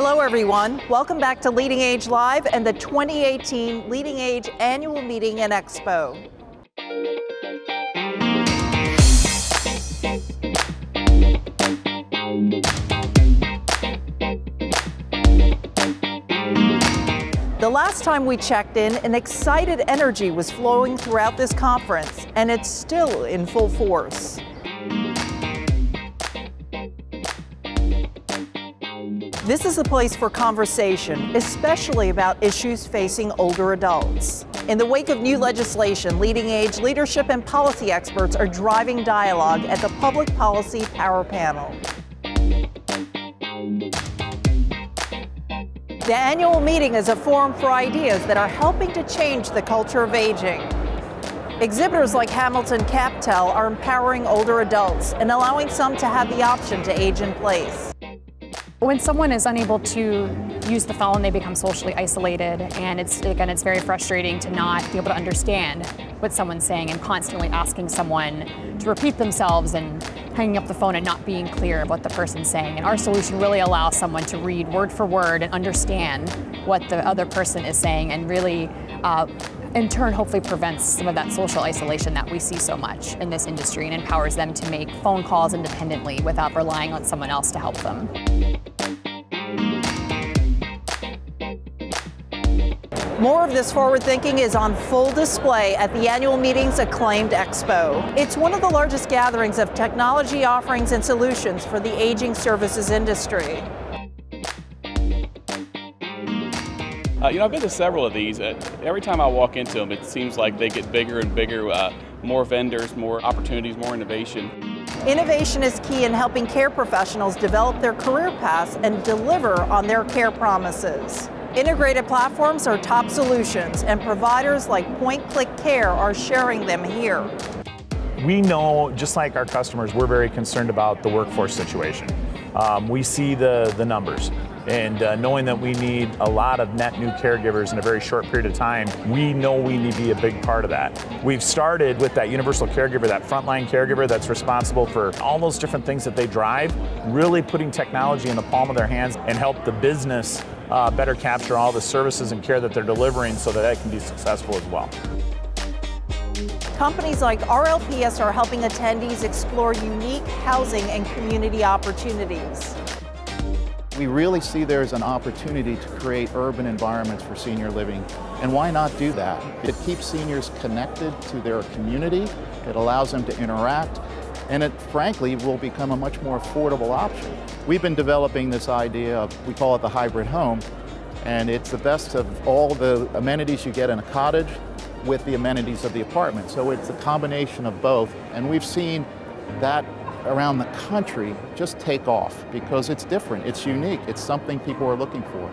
Hello everyone, welcome back to LeadingAge Live and the 2018 LeadingAge Annual Meeting and Expo. The last time we checked in, an excited energy was flowing throughout this conference, and it's still in full force. This is the place for conversation, especially about issues facing older adults. In the wake of new legislation, LeadingAge leadership and policy experts are driving dialogue at the Public Policy Power Panel. The annual meeting is a forum for ideas that are helping to change the culture of aging. Exhibitors like Hamilton Captel are empowering older adults and allowing some to have the option to age in place. When someone is unable to use the phone, they become socially isolated, and it's very frustrating to not be able to understand what someone's saying and constantly asking someone to repeat themselves and hanging up the phone and not being clear of what the person's saying. And our solution really allows someone to read word for word and understand what the other person is saying, and really in turn hopefully prevents some of that social isolation that we see so much in this industry, and empowers them to make phone calls independently without relying on someone else to help them. More of this forward thinking is on full display at the annual meeting's acclaimed expo. It's one of the largest gatherings of technology offerings and solutions for the aging services industry. I've been to several of these. Every time I walk into them, it seems like they get bigger and bigger, more vendors, more opportunities, more innovation. Innovation is key in helping care professionals develop their career paths and deliver on their care promises. Integrated platforms are top solutions, and providers like Point-Click Care are sharing them here. We know, just like our customers, we're very concerned about the workforce situation. We see the numbers, and knowing that we need a lot of net new caregivers in a very short period of time, we know we need to be a big part of that. We've started with that universal caregiver, that frontline caregiver that's responsible for all those different things that they drive, really putting technology in the palm of their hands and help the business better capture all the services and care that they're delivering so that can be successful as well. Companies like RLPS are helping attendees explore unique housing and community opportunities. We really see there's an opportunity to create urban environments for senior living, and why not do that? It keeps seniors connected to their community, it allows them to interact, and it frankly will become a much more affordable option. We've been developing this idea of, we call it the hybrid home, and it's the best of all the amenities you get in a cottage with the amenities of the apartment. So it's a combination of both, and we've seen that around the country just take off because it's different, it's unique, it's something people are looking for.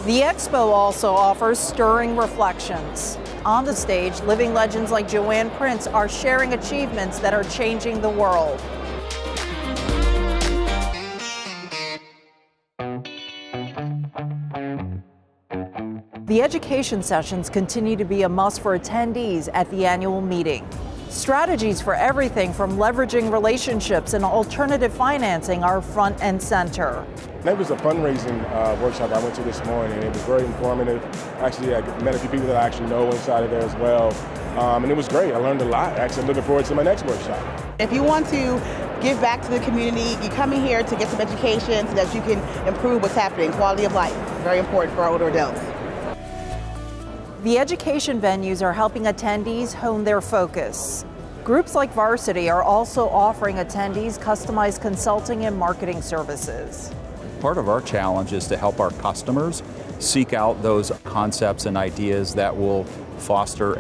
The expo also offers stirring reflections. On the stage, living legends like Joanne Prince are sharing achievements that are changing the world. The education sessions continue to be a must for attendees at the annual meeting. Strategies for everything from leveraging relationships and alternative financing are front and center. It was a fundraising workshop I went to this morning, and it was very informative. Actually, I met a few people that I actually know inside of there as well, and it was great. I learned a lot. Actually, I'm looking forward to my next workshop. If you want to give back to the community, you come in here to get some education so that you can improve what's happening, quality of life. Very important for our older adults. The education venues are helping attendees hone their focus. Groups like Varsity are also offering attendees customized consulting and marketing services. Part of our challenge is to help our customers seek out those concepts and ideas that will foster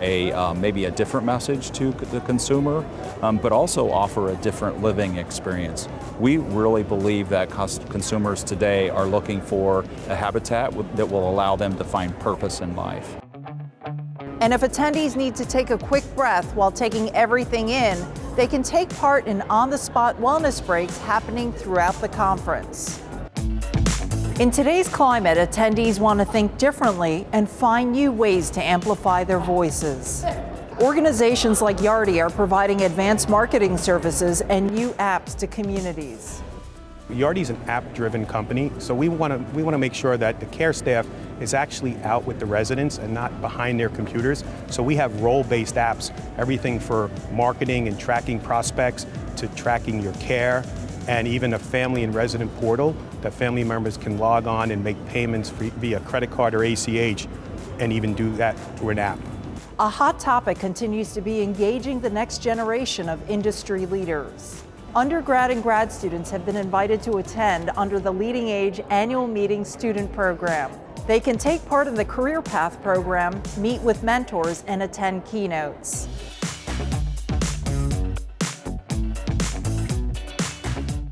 maybe a different message to the consumer, but also offer a different living experience. We really believe that consumers today are looking for a habitat that will allow them to find purpose in life. And if attendees need to take a quick breath while taking everything in, they can take part in on-the-spot wellness breaks happening throughout the conference. In today's climate, attendees want to think differently and find new ways to amplify their voices. Organizations like Yardi are providing advanced marketing services and new apps to communities. Yardi is an app-driven company, so we want to make sure that the care staff is actually out with the residents and not behind their computers. So we have role-based apps, everything for marketing and tracking prospects to tracking your care, and even a family and resident portal that family members can log on and make payments via credit card or ACH, and even do that through an app. A hot topic continues to be engaging the next generation of industry leaders. Undergrad and grad students have been invited to attend under the LeadingAge Annual Meeting Student Program. They can take part in the Career Path program, meet with mentors, and attend keynotes.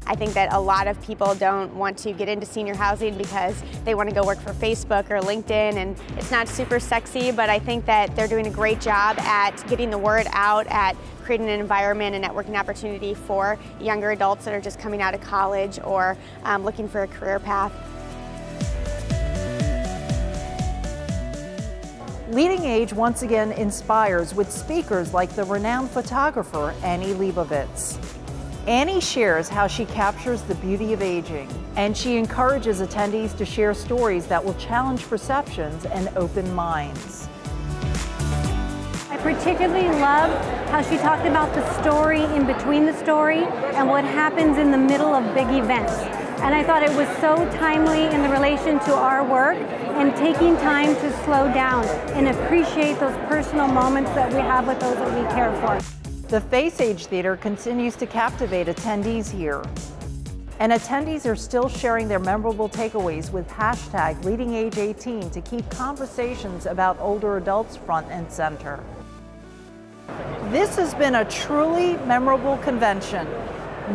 I think that a lot of people don't want to get into senior housing because they want to go work for Facebook or LinkedIn, and it's not super sexy, but I think that they're doing a great job at getting the word out, at creating an environment and networking opportunity for younger adults that are just coming out of college or looking for a career path. LeadingAge once again inspires with speakers like the renowned photographer Annie Leibovitz. Annie shares how she captures the beauty of aging, and she encourages attendees to share stories that will challenge perceptions and open minds. I particularly love how she talked about the story in between the story and what happens in the middle of big events. And I thought it was so timely in the relation to our work and taking time to slow down and appreciate those personal moments that we have with those that we care for. The Face Age Theater continues to captivate attendees here. And attendees are still sharing their memorable takeaways with hashtag LeadingAge18 to keep conversations about older adults front and center. This has been a truly memorable convention.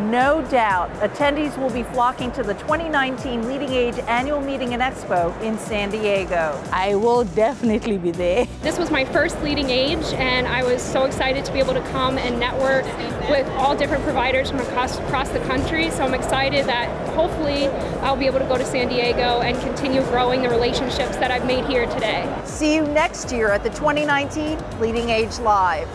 No doubt, attendees will be flocking to the 2019 LeadingAge Annual Meeting EXPO in San Diego. I will definitely be there. This was my first LeadingAge, and I was so excited to be able to come and network with all different providers from across the country. So I'm excited that hopefully I'll be able to go to San Diego and continue growing the relationships that I've made here today. See you next year at the 2019 LeadingAge Live.